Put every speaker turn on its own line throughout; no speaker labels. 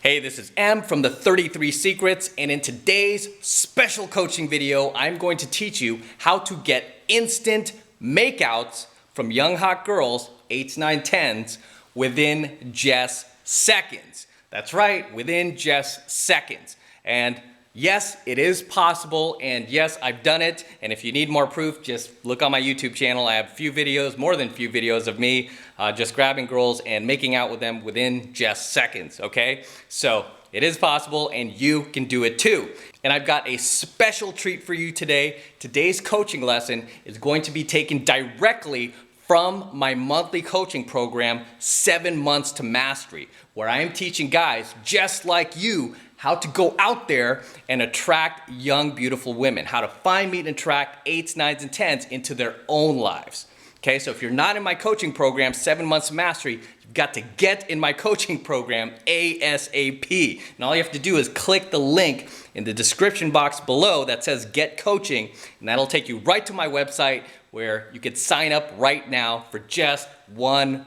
Hey, this is M from the 33 Secrets, and in today's special coaching video, I'm going to teach you how to get instant makeouts from young hot girls, 8s, 9s, 10s, within just seconds. That's right, within just seconds. And yes, it is possible, and yes, I've done it, and if you need more proof, just look on my YouTube channel. I have a few videos, more than a few videos of me just grabbing girls and making out with them within just seconds, okay? So it is possible, and you can do it too. And I've got a special treat for you today. Today's coaching lesson is going to be taken directly from my monthly coaching program, 7 Months to Mastery, where I am teaching guys just like you how to go out there and attract young, beautiful women, how to find, meet, and attract 8s, 9s, and 10s into their own lives. Okay, so if you're not in my coaching program, 7 Months to Mastery, you've got to get in my coaching program ASAP. And all you have to do is click the link in the description box below that says Get Coaching, and that'll take you right to my website where you could sign up right now for just $1,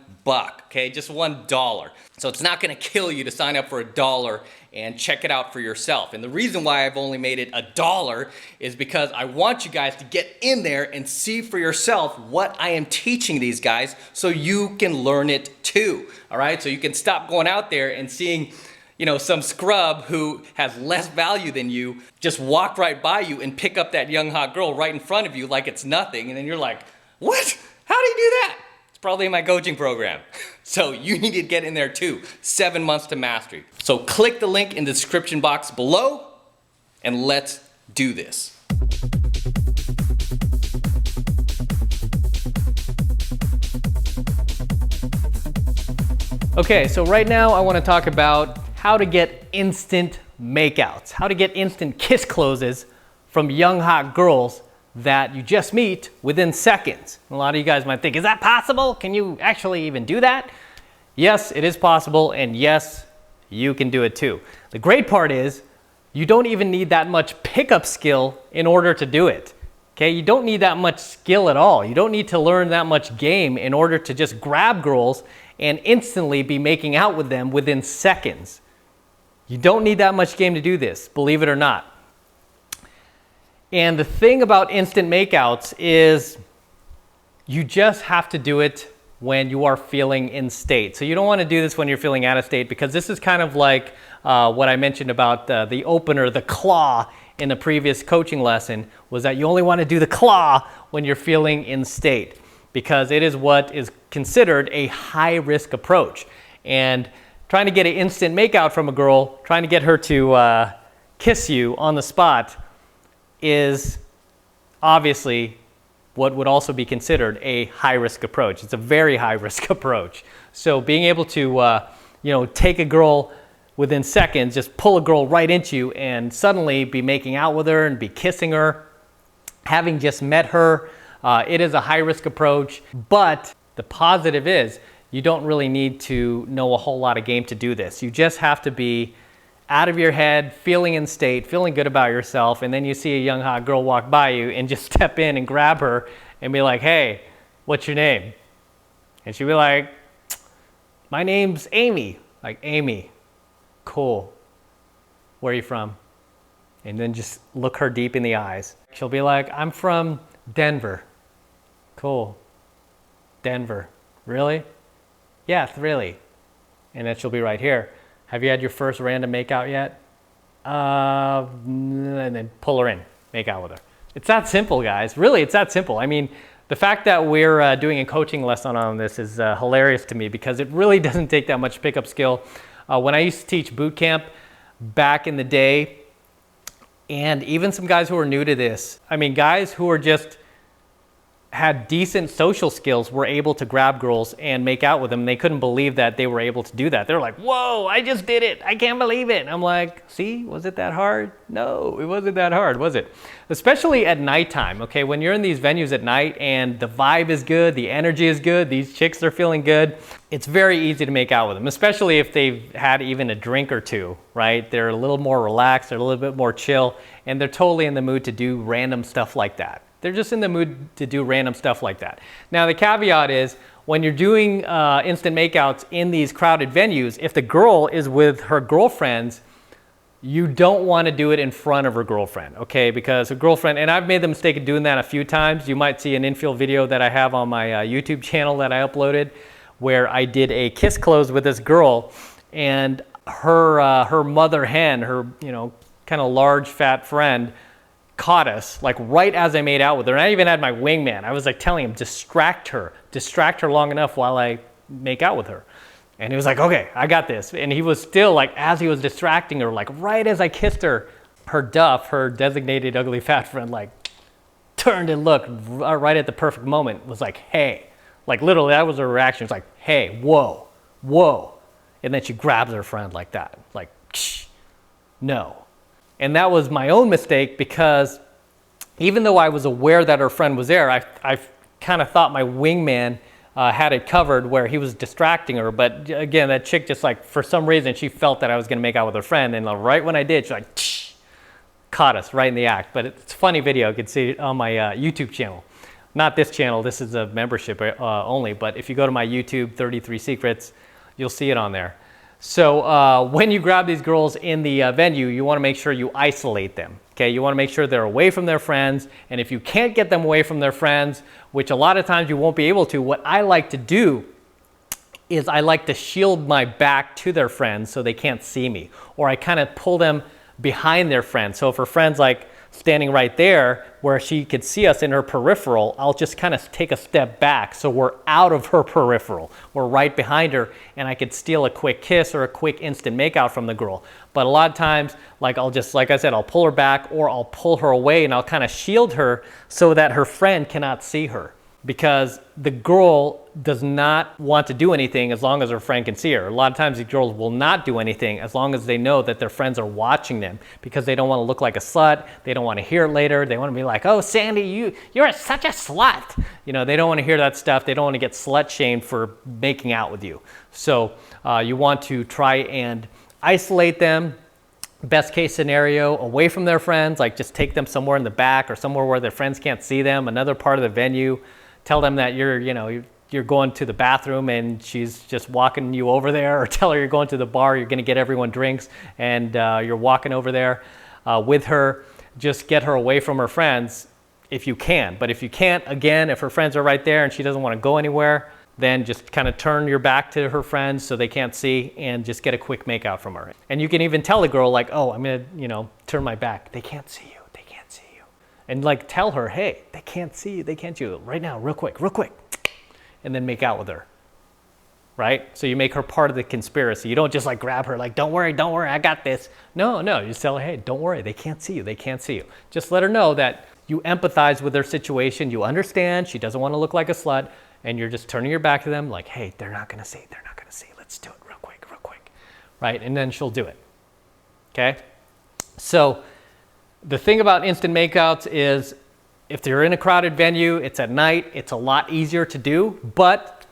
okay? Just $1. So it's not gonna kill you to sign up for $1 and check it out for yourself. And the reason why I've only made it $1 is because I want you guys to get in there and see for yourself what I am teaching these guys so you can learn it too, all right? So you can stop going out there and seeing, you know, some scrub who has less value than you just walk right by you and pick up that young hot girl right in front of you like it's nothing, and then you're like, what? How do you do that? It's probably in my coaching program. So you need to get in there too. 7 Months to Mastery. So click the link in the description box below and let's do this. Okay, so right now I want to talk about how to get instant makeouts, how to get instant kiss closes from young hot girls that you just meet within seconds. A lot of you guys might think, is that possible? Can you actually even do that? Yes, it is possible, and yes, you can do it too. The great part is you don't even need that much pickup skill in order to do it. Okay, you don't need that much skill at all. You don't need to learn that much game in order to just grab girls and instantly be making out with them within seconds. You don't need that much game to do this, believe it or not. And the thing about instant makeouts is you just have to do it when you are feeling in state. So you don't want to do this when you're feeling out of state, because this is kind of like what I mentioned about the opener, the claw in the previous coaching lesson, was that you only want to do the claw when you're feeling in state, because it is what is considered a high-risk approach. And trying to get an instant makeout from a girl, trying to get her to kiss you on the spot, is obviously what would also be considered a high-risk approach. It's a very high-risk approach. So being able to take a girl within seconds, just pull a girl right into you and suddenly be making out with her and be kissing her, having just met her, it is a high-risk approach. But the positive is you don't really need to know a whole lot of game to do this. You just have to be out of your head, feeling in state, feeling good about yourself, and then you see a young hot girl walk by you and just step in and grab her and be like, hey, what's your name? And she'll be like, my name's Amy. Like, Amy, cool. Where are you from? And then just look her deep in the eyes. She'll be like, I'm from Denver. Cool. Denver. Really? Yes, really. And then she'll be right here. Have you had your first random makeout yet? And then pull her in, make out with her. It's that simple, guys. Really, it's that simple. I mean, the fact that we're doing a coaching lesson on this is hilarious to me, because it really doesn't take that much pickup skill. When I used to teach boot camp back in the day, and even some guys who are new to this, I mean, guys who are just had decent social skills were able to grab girls and make out with them. They couldn't believe that they were able to do that. They're like, whoa, I just did it. I can't believe it. And I'm like, see, was it that hard? No, it wasn't that hard, was it? Especially at nighttime, okay? When you're in these venues at night and the vibe is good, the energy is good, these chicks are feeling good, it's very easy to make out with them, especially if they've had even a drink or two, right? They're a little more relaxed, they're a little bit more chill, and they're totally in the mood to do random stuff like that. They're just in the mood to do random stuff like that. Now, the caveat is
when you're doing instant makeouts in these crowded venues, if the girl is with her girlfriends, you don't want to do it in front of her girlfriend, okay? Because her girlfriend, and I've made the mistake of doing that a few times. You might see an infield video that I have on my YouTube channel that I uploaded where I did a kiss close with this girl, and her mother hen, her, you know, kind of large fat friend, caught us like right as I made out with her. And I even had my wingman. I was like telling him, distract her long enough while I make out with her. And he was like, okay, I got this. And he was still like, as he was distracting her, like right as I kissed her, her Duff, her designated ugly fat friend, like turned and looked right at the perfect moment, was like, hey, like literally that was her reaction. It's like, hey, whoa, whoa. And then she grabs her friend like that, like, shh, no. And that was my own mistake, because even though I was aware that her friend was there, I kind of thought my wingman had it covered where he was distracting her. But again, that chick just like, for some reason, she felt that I was going to make out with her friend. And right when I did, she like, shh, caught us right in the act. But it's a funny video. You can see it on my YouTube channel. Not this channel. This is a membership only. But if you go to my YouTube, 33 Secrets, you'll see it on there. So when you grab these girls in the venue, you want to make sure you isolate them. Okay, you want to make sure they're away from their friends. And if you can't get them away from their friends, which a lot of times you won't be able to, what I like to do is I like to shield my back to their friends so they can't see me. Or I kind of pull them behind their friends. So if her friend's like standing right there where she could see us in her peripheral, I'll just kind of take a step back so we're out of her peripheral. We're right behind her, and I could steal a quick kiss or a quick instant makeout from the girl. But a lot of times, like I'll just, like I said, I'll pull her back or I'll pull her away, and I'll kind of shield her so that her friend cannot see her. Because the girl does not want to do anything as long as her friend can see her. A lot of times the girls will not do anything as long as they know that their friends are watching them, because they don't want to look like a slut. They don't want to hear it later. They want to be like, oh, Sandy, you're such a slut. You know, they don't want to hear that stuff. They don't want to get slut shamed for making out with you. So you want to try and isolate them. Best case scenario, away from their friends, like just take them somewhere in the back or somewhere where their friends can't see them, another part of the venue. Tell them that you're going to the bathroom and she's just walking you over there, or tell her you're going to the bar, you're going to get everyone drinks, and you're walking over there with her. Just get her away from her friends if you can. But if you can't, again, if her friends are right there and she doesn't want to go anywhere, then just kind of turn your back to her friends so they can't see, and just get a quick makeout from her. And you can even tell the girl like, oh, I'm going to, turn my back. They can't see you. And like tell her, hey, they can't see you, they can't see you. Right now, real quick. And then make out with her, right? So you make her part of the conspiracy. You don't just like grab her like, don't worry, I got this. No, you just tell her, hey, don't worry, they can't see you. Just let her know that you empathize with their situation. You understand she doesn't want to look like a slut, and you're just turning your back to them like, hey, they're not gonna see. Let's do it real quick, right? And then she'll do it, okay? So the thing about instant makeouts is if they're in a crowded venue, it's at night, it's a lot easier to do, but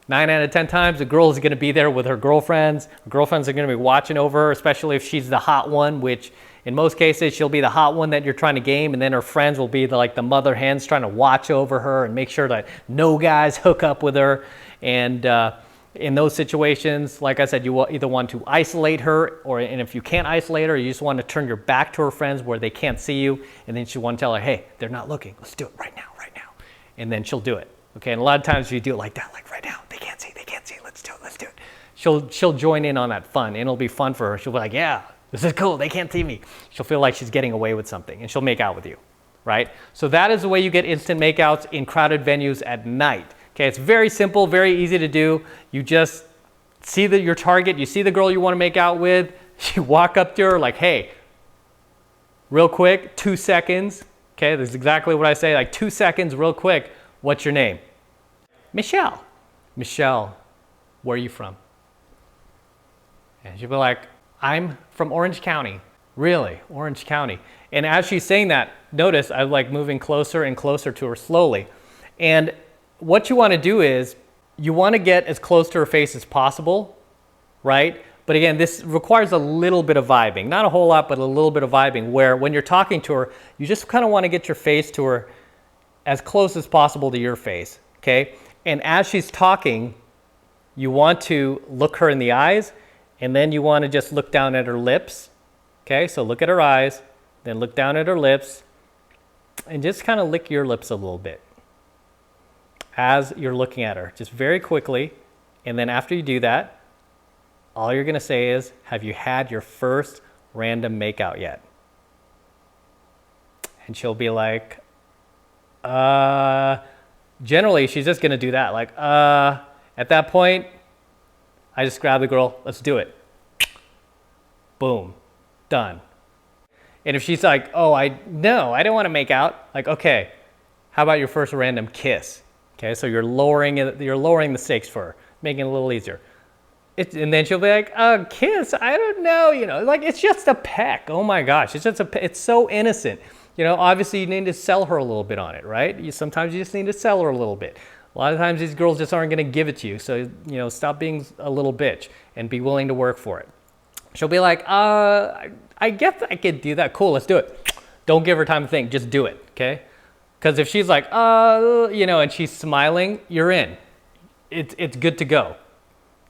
9 out of 10 times the girl is going to be there with her girlfriends. Her girlfriends are going to be watching over her, especially if she's the hot one, which in most cases she'll be the hot one that you're trying to game, and then her friends will be like the mother hens trying to watch over her and make sure that no guys hook up with her. And in those situations, like I said, you will either want to isolate her, and if you can't isolate her, you just want to turn your back to her friends where they can't see you, and then you want to tell her, hey, they're not looking. Let's do it right now. And then she'll do it. Okay, and a lot of times you do it like that, like right now. They can't see. Let's do it. She'll join in on that fun, and it'll be fun for her. She'll be like, yeah, this is cool. They can't see me. She'll feel like she's getting away with something, and she'll make out with you, right? So that is the way you get instant makeouts in crowded venues at night. Okay, it's very simple, very easy to do. You just see your target, you see the girl you want to make out with, you walk up to her like, hey, real quick, 2 seconds. Okay, that's exactly what I say, like 2 seconds, real quick. What's your name? Michelle. Michelle, where are you from? And she'll be like, I'm from Orange County. Really? Orange County. And as she's saying that, notice I'm like moving closer and closer to her slowly. And what you want to do is you want to get as close to her face as possible, right? But again, this requires a little bit of vibing. Not a whole lot, but a little bit of vibing, where when you're talking to her, you just kind of want to get your face to her as close as possible to your face, okay? And as she's talking, you want to look her in the eyes, and then you want to just look down at her lips. Okay, so look at her eyes, then look down at her lips, and just kind of lick your lips a little bit as you're looking at her, just very quickly. And then after you do that, all you're going to say is, have you had your first random makeout yet? And she'll be like, generally she's just going to do that. Like, at that point, I just grab the girl, let's do it. Boom, done. And if she's like, oh, no, I don't want to make out. Like, okay, how about your first random kiss? Okay, so you're lowering the stakes for her, making it a little easier. And then she'll be like, kiss, I don't know, like it's just a peck. Oh my gosh, it's so innocent. Obviously you need to sell her a little bit on it, right? Sometimes you just need to sell her a little bit. A lot of times these girls just aren't going to give it to you. So, stop being a little bitch and be willing to work for it. She'll be like, I guess I could do that. Cool, let's do it. Don't give her time to think, just do it, okay? Because if she's like, and she's smiling, you're in. It's good to go.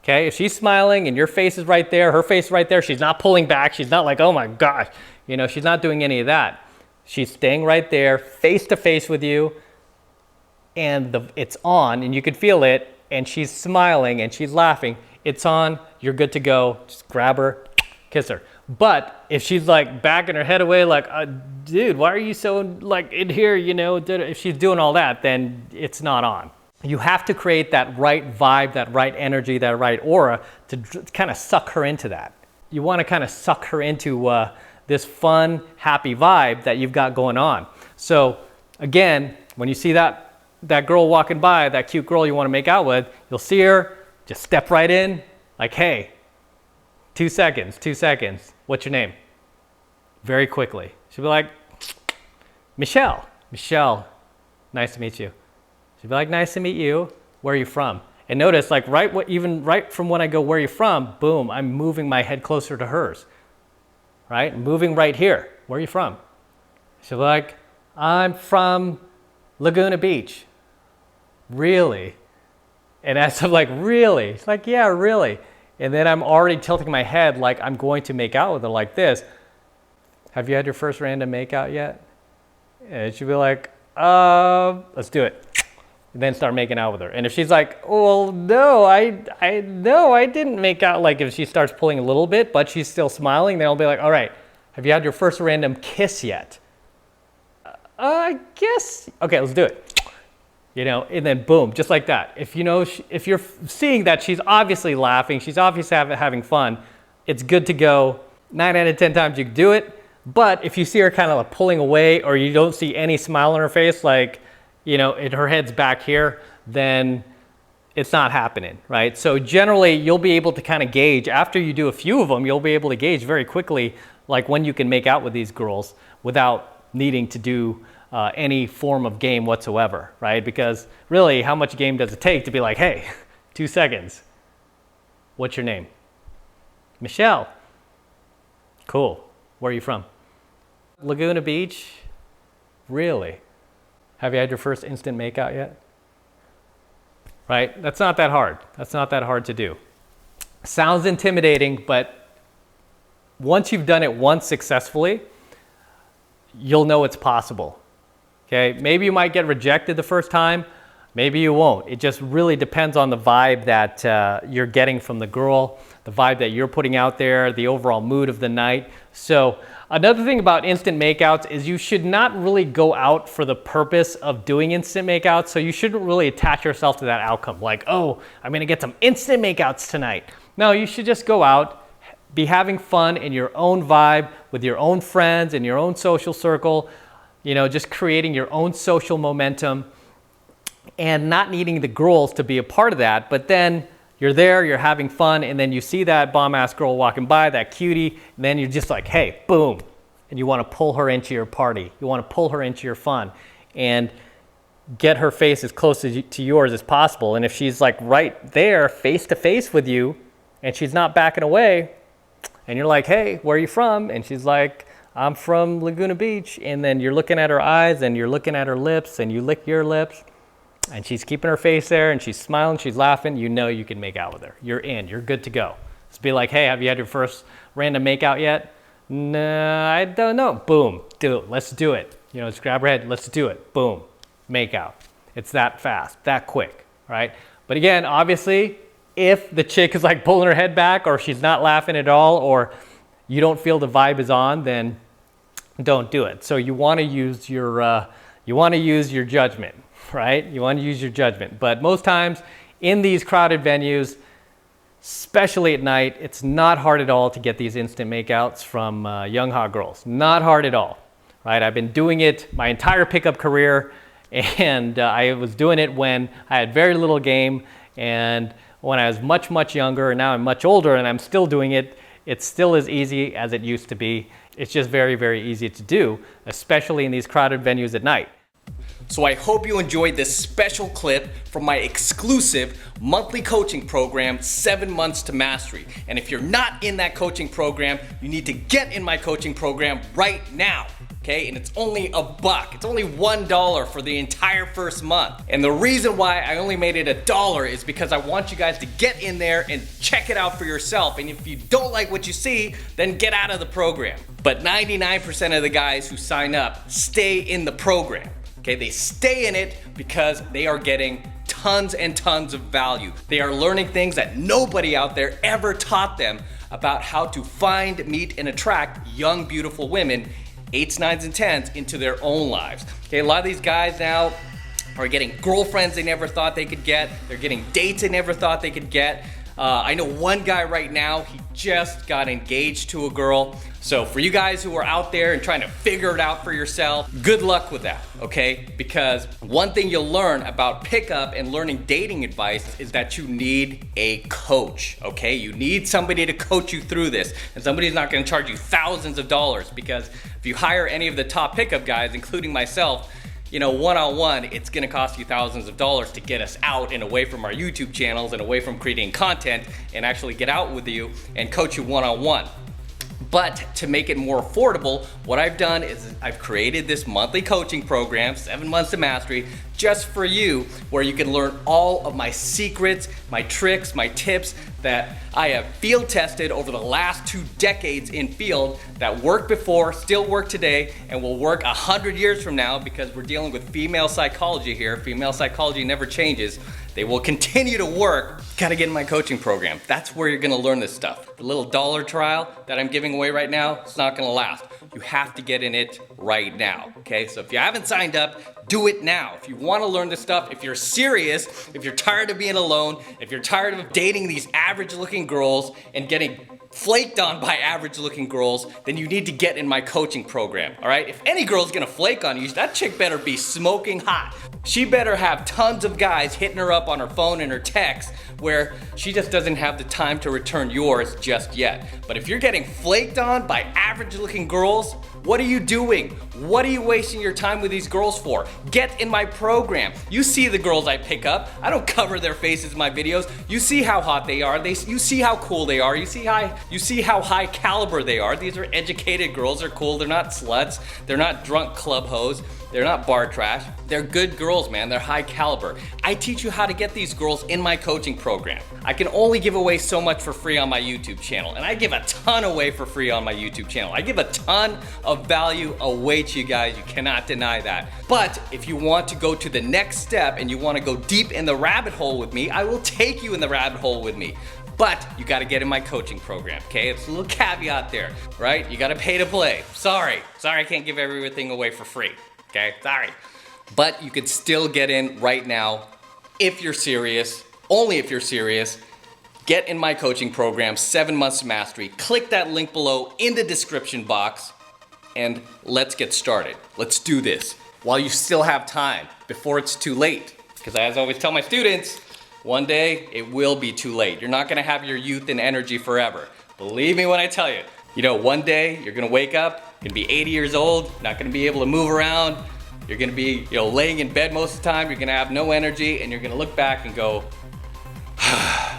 Okay, if she's smiling and your face is right there, her face is right there, she's not pulling back, she's not like, oh my gosh, she's not doing any of that. She's staying right there, face to face with you, and it's on, and you can feel it, and she's smiling and she's laughing. It's on, you're good to go. Just grab her, kiss her. But if she's like backing her head away, like, dude, why are you so like in here, if she's doing all that, then it's not on. You have to create that right vibe, that right energy, that right aura to kind of suck her into that. You want to kind of suck her into this fun, happy vibe that you've got going on. So again, when you see that girl walking by, that cute girl you want to make out with, you'll see her, just step right in, like, hey, 2 seconds, what's your name? Very quickly. She'll be like, Michelle, nice to meet you. She'll be like, nice to meet you. Where are you from? And notice, like, right from when I go, where are you from? Boom, I'm moving my head closer to hers. Right? Moving right here. Where are you from? She'll be like, I'm from Laguna Beach. Really? And as I'm like, really? It's like, yeah, really. And then I'm already tilting my head like I'm going to make out with her like this. Have you had your first random makeout yet? And she'll be like, let's do it. And then start making out with her. And if she's like, well, no, I didn't make out, like if she starts pulling a little bit, but she's still smiling, then I'll be like, all right, have you had your first random kiss yet? I guess, okay, let's do it. And then boom, just like that. If you're seeing that she's obviously laughing, she's obviously having fun, it's good to go. 9 out of 10 times you can do it. But if you see her kind of like pulling away, or you don't see any smile on her face, like, her head's back here, then it's not happening, right? So generally, you'll be able to kind of gauge, after you do a few of them, you'll be able to gauge very quickly, like when you can make out with these girls without needing to do any form of game whatsoever, right? Because really, how much game does it take to be like, hey, 2 seconds. What's your name? Michelle. Cool. Where are you from? Laguna Beach. Really? Have you had your first instant makeout yet? Right? That's not that hard. That's not that hard to do. Sounds intimidating, but once you've done it once successfully, you'll know it's possible. Okay? Maybe you might get rejected the first time. Maybe you won't. It just really depends on the vibe that you're getting from the girl, the vibe that you're putting out there, the overall mood of the night. So another thing about instant makeouts is you should not really go out for the purpose of doing instant makeouts. So you shouldn't really attach yourself to that outcome. Like, oh, I'm going to get some instant makeouts tonight. No, you should just go out, be having fun in your own vibe with your own friends in your own social circle, just creating your own social momentum and not needing the girls to be a part of that. But then you're there, you're having fun, and then you see that bomb-ass girl walking by, that cutie, and then you're just like, hey, boom. And you want to pull her into your party. You want to pull her into your fun and get her face as close to yours as possible. And if she's like right there, face to face with you, and she's not backing away, and you're like, hey, where are you from? And she's like, I'm from Laguna Beach. And then you're looking at her eyes, and you're looking at her lips, and you lick your lips. and she's keeping her face there and she's smiling, she's laughing, you know you can make out with her. You're in, you're good to go. Just be like, hey, have you had your first random makeout yet? No, I don't know. Boom, do it, let's do it. You know, just grab her head, let's do it. Boom, makeout. It's that fast, that quick, right? But again, obviously, if the chick is like pulling her head back or she's not laughing at all or you don't feel the vibe is on, then don't do it. So you want to use your judgment, right? You want to use your judgment. But most times in these crowded venues, especially at night, it's not hard at all to get these instant makeouts from young hot girls. Not hard at all, right? I've been doing it my entire pickup career, and I was doing it when I had very little game, and when I was much, much younger, and now I'm much older and I'm still doing it. It's still as easy as it used to be. It's just very, very easy to do, especially in these crowded venues at night.
So I hope you enjoyed this special clip from my exclusive monthly coaching program, 7 Months to Mastery. And if you're not in that coaching program, you need to get in my coaching program right now. Okay, and it's only $1. It's only $1 for the entire first month. And the reason why I only made it $1 is because I want you guys to get in there and check it out for yourself. And if you don't like what you see, then get out of the program. But 99% of the guys who sign up stay in the program. Okay, they stay in it because they are getting tons and tons of value. They are learning things that nobody out there ever taught them about how to find, meet, and attract young, beautiful women, 8s, 9s, and 10s into their own lives. Okay, a lot of these guys now are getting girlfriends they never thought they could get. They're getting dates they never thought they could get. I know one guy right now, he just got engaged to a girl. So for you guys who are out there and trying to figure it out for yourself, good luck with that, okay? Because one thing you'll learn about pickup and learning dating advice is that you need a coach, okay? You need somebody to coach you through this. And somebody's not gonna charge you thousands of dollars, because if you hire any of the top pickup guys, including myself, you know, one-on-one, it's gonna cost you thousands of dollars to get us out and away from our YouTube channels and away from creating content and actually get out with you and coach you one-on-one. But to make it more affordable, what I've done is I've created this monthly coaching program, 7 Months to Mastery, just for you, where you can learn all of my secrets, my tricks, my tips that I have field tested over the last 2 decades in field that worked before, still work today, and will work 100 years from now, because we're dealing with female psychology here. Female psychology never changes. They will continue to work. Gotta get in my coaching program. That's where you're gonna learn this stuff. The little dollar trial that I'm giving away right now, it's not gonna last. You have to get in it right now, okay? So if you haven't signed up, do it now. If you wanna learn this stuff, if you're serious, if you're tired of being alone, if you're tired of dating these average looking girls and getting flaked on by average looking girls, then you need to get in my coaching program, all right? If any girl's gonna flake on you, that chick better be smoking hot. She better have tons of guys hitting her up on her phone and her text where she just doesn't have the time to return yours just yet. But if you're getting flaked on by average looking girls, what are you doing? What are you wasting your time with these girls for? Get in my program. You see the girls I pick up. I don't cover their faces in my videos. You see how hot they are. You see how cool they are. You see how high caliber they are. These are educated girls. They're cool. They're not sluts. They're not drunk club hoes. They're not bar trash. They're good girls, man. They're high caliber. I teach you how to get these girls in my coaching program. I can only give away so much for free on my YouTube channel, and I give a ton away for free on my YouTube channel. I give a ton of value away to you guys. You cannot deny that. But if you want to go to the next step and you want to go deep in the rabbit hole with me, I will take you in the rabbit hole with me. But you gotta get in my coaching program, okay? It's a little caveat there, right? You gotta pay to play. Sorry, I can't give everything away for free. Okay, sorry. But you can still get in right now if you're serious, only if you're serious. Get in my coaching program, 7 Months to Mastery. Click that link below in the description box and let's get started. Let's do this while you still have time, before it's too late. Because as I always tell my students, one day it will be too late. You're not gonna have your youth and energy forever. Believe me when I tell you. You know, one day you're gonna wake up, you're gonna be 80 years old, not gonna be able to move around. You're gonna be, laying in bed most of the time. You're gonna have no energy, and you're gonna look back and go,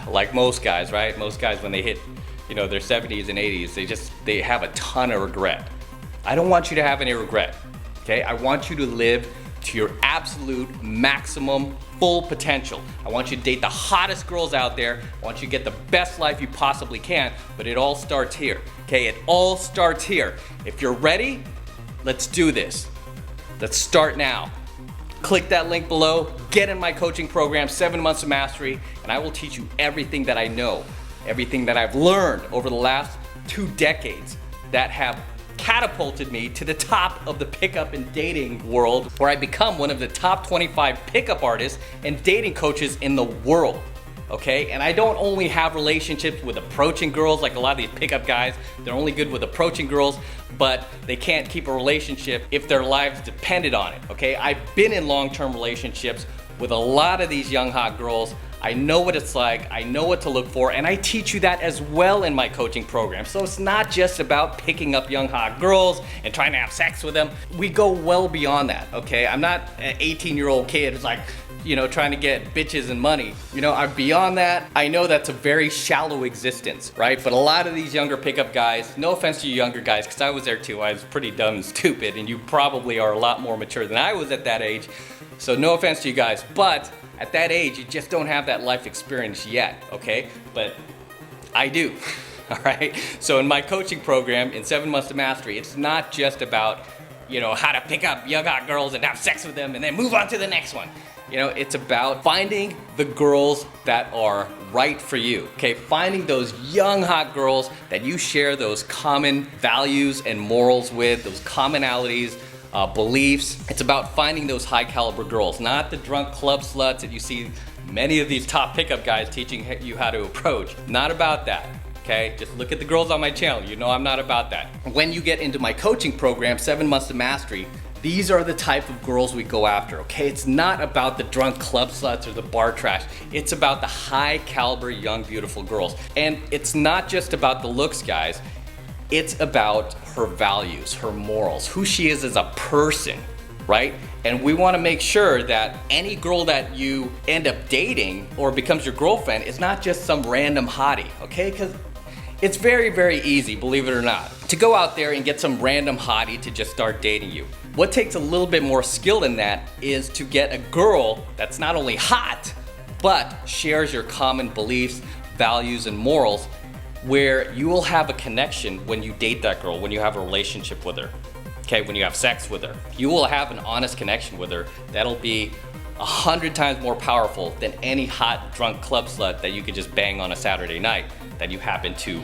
like most guys, right? Most guys, when they hit, their 70s and 80s, they have a ton of regret. I don't want you to have any regret, okay? I want you to live to your absolute maximum full potential. I want you to date the hottest girls out there. I want you to get the best life you possibly can, but it all starts here, okay? It all starts here. If you're ready, let's do this. Let's start now. Click that link below, get in my coaching program, 7 Months of Mastery, and I will teach you everything that I know, everything that I've learned over the last 2 decades that have catapulted me to the top of the pickup and dating world, where I become one of the top 25 pickup artists and dating coaches in the world. Okay, and I don't only have relationships with approaching girls like a lot of these pickup guys. They're only good with approaching girls, but they can't keep a relationship if their lives depended on it. Okay, I've been in long-term relationships with a lot of these young hot girls. I know what it's like, I know what to look for, and I teach you that as well in my coaching program. So it's not just about picking up young hot girls and trying to have sex with them. We go well beyond that, okay? I'm not an 18-year-old kid who's like, trying to get bitches and money. I'm beyond that. I know that's a very shallow existence, right? But a lot of these younger pickup guys, no offense to you younger guys, because I was there too. I was pretty dumb and stupid, and you probably are a lot more mature than I was at that age. So no offense to you guys, but at that age, you just don't have that life experience yet, okay? But I do, all right? So in my coaching program, in 7 Months to Mastery, it's not just about, how to pick up young hot girls and have sex with them and then move on to the next one. It's about finding the girls that are right for you, okay? Finding those young hot girls that you share those common values and morals with, those commonalities, beliefs. It's about finding those high caliber girls, not the drunk club sluts that you see many of these top pickup guys teaching you how to approach. Not about that, okay? Just look at the girls on my channel. You know I'm not about that. When you get into my coaching program, 7 Months to Mastery, these are the type of girls we go after, okay? It's not about the drunk club sluts or the bar trash. It's about the high caliber, young, beautiful girls. And it's not just about the looks, guys. It's about her values, her morals, who she is as a person, right? And we wanna make sure that any girl that you end up dating or becomes your girlfriend is not just some random hottie, okay? Because it's very, very easy, believe it or not, to go out there and get some random hottie to just start dating you. What takes a little bit more skill than that is to get a girl that's not only hot, but shares your common beliefs, values, and morals, where you will have a connection when you date that girl, when you have a relationship with her, okay, when you have sex with her. You will have an honest connection with her that'll be 100 times more powerful than any hot drunk club slut that you could just bang on a Saturday night that you happen to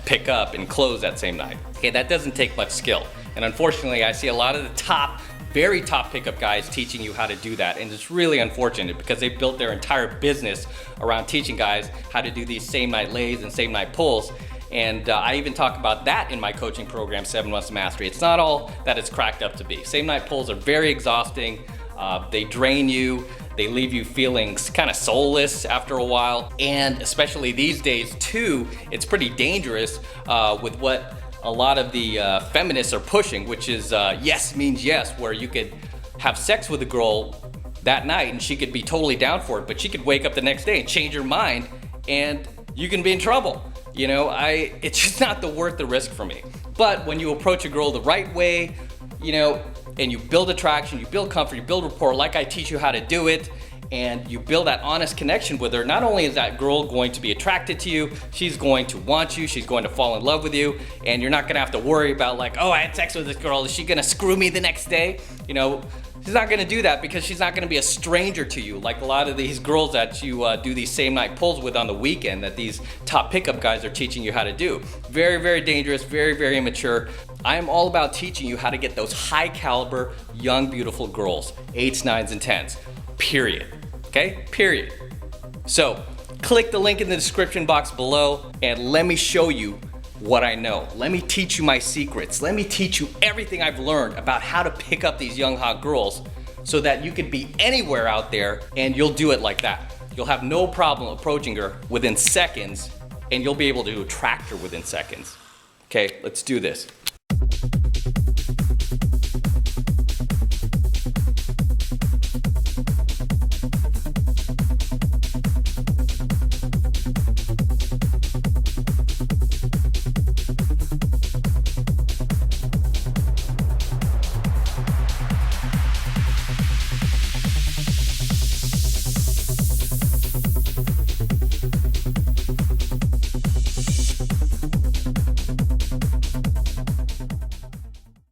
pick up and close that same night. Okay, that doesn't take much skill. And unfortunately, I see a lot of the very top pickup guys teaching you how to do that. And it's really unfortunate because they've built their entire business around teaching guys how to do these same night lays and same night pulls. And I even talk about that in my coaching program, 7 Months to Mastery. It's not all that it's cracked up to be. Same night pulls are very exhausting. They drain you. They leave you feeling kind of soulless after a while. And especially these days too, it's pretty dangerous with what a lot of the feminists are pushing, which is yes means yes, where you could have sex with a girl that night and she could be totally down for it, but she could wake up the next day and change her mind and you can be in trouble. It's just not worth the risk for me. But when you approach a girl the right way, and you build attraction, you build comfort, you build rapport like I teach you how to do it, and you build that honest connection with her, not only is that girl going to be attracted to you, she's going to want you, she's going to fall in love with you, and you're not gonna have to worry about like, oh, I had sex with this girl, is she gonna screw me the next day? She's not gonna do that because she's not gonna be a stranger to you like a lot of these girls that you do these same night pulls with on the weekend that these top pickup guys are teaching you how to do. Very, very dangerous, very, very immature. I am all about teaching you how to get those high caliber, young, beautiful girls, 8s, 9s, and 10s, period. Okay, period. So click the link in the description box below and let me show you what I know. Let me teach you my secrets. Let me teach you everything I've learned about how to pick up these young hot girls so that you could be anywhere out there and you'll do it like that. You'll have no problem approaching her within seconds and you'll be able to attract her within seconds. Okay, let's do this.